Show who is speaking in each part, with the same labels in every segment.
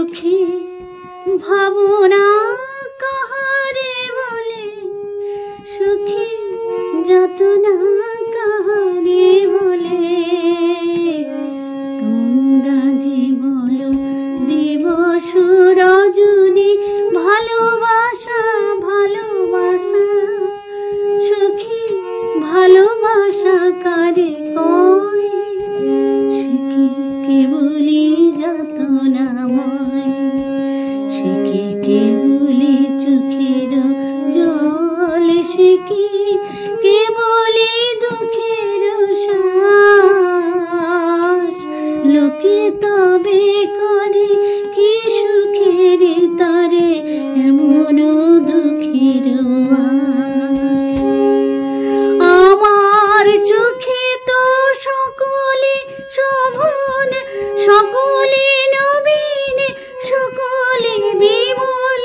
Speaker 1: সুখী ভাবনা কাহারে বলে, সুখী যাতনা কাহারে বলে। তোমরা যে বলো দিবস রজনী, ভালোবাসা ভালোবাসা, সুখী ভালোবাসা কারে কয়? সে কি কেবলি যাতনাময়, সে কি কেবলি চোখের জল, সে কি কেবলি দুঃখের শ্বাস। লোকে তবে করে কি সুখের তরে এমন দুঃখের আশ। আমার চোখে তো সকলে শোভন, সকলে নবীন, সকলে বিমল,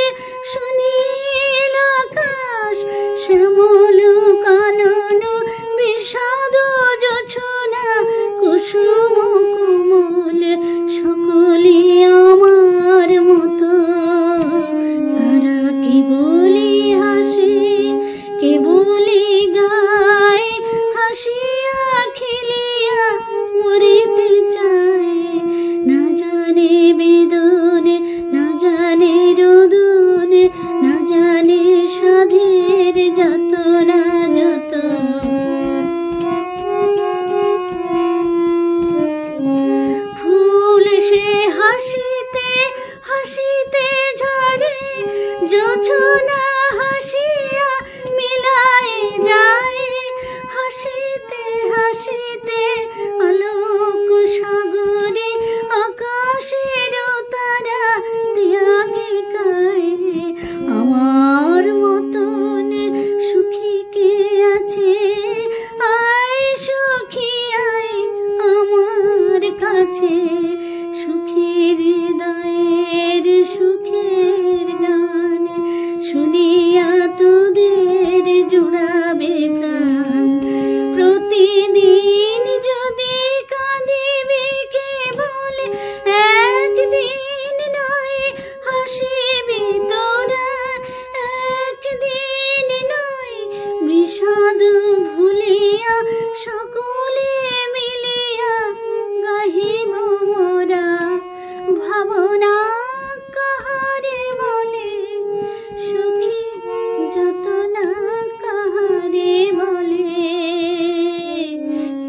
Speaker 1: সুনীল আকাশ, শ্যামল কানন, বিষাদ জোছনা, কুসুম কোমল, সকলে আমার মতো। তারা কেবলি হাসে, কেবলি গায়, হাসিয়া খেলিয়া মরিতে চায়। না জানে বেদন, না জানে রোদন, না জানে সাধের যাতনা যত। ফুল সে হাসিতে হাসিতে ঝরে, জোছনা হাসিয়া মিলায় যায়। হাসিতে হাসিতে আলোক সাগরে, আকাশের তারা ত্যাগে গায়। আমার মতন সুখী কে আছে? আয় সুখী আয় আমার কাছে, সুখীর হৃদয়ের সুখের গান শুনিয়া তোদের জুড়াবে প্রাণ। প্রতিদিন যদি কাঁদিবি কেবল, একদিন নয় হাসিবি তোরা, একদিন নয় বিষাদ ভুলিয়া সকলে মিলিয়া গাহিব মোরা। ভাবনা কাহারে বলে, সুখী যাতনা কাহারে বলে।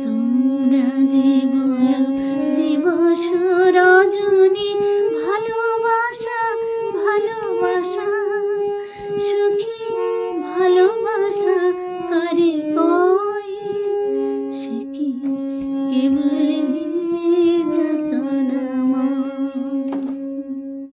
Speaker 1: তোমরা যে বলো দিবস রজনী, ভালোবাসা ভালোবাসা, সুখী ভালোবাসা কারে কয়? সে কি কেবলি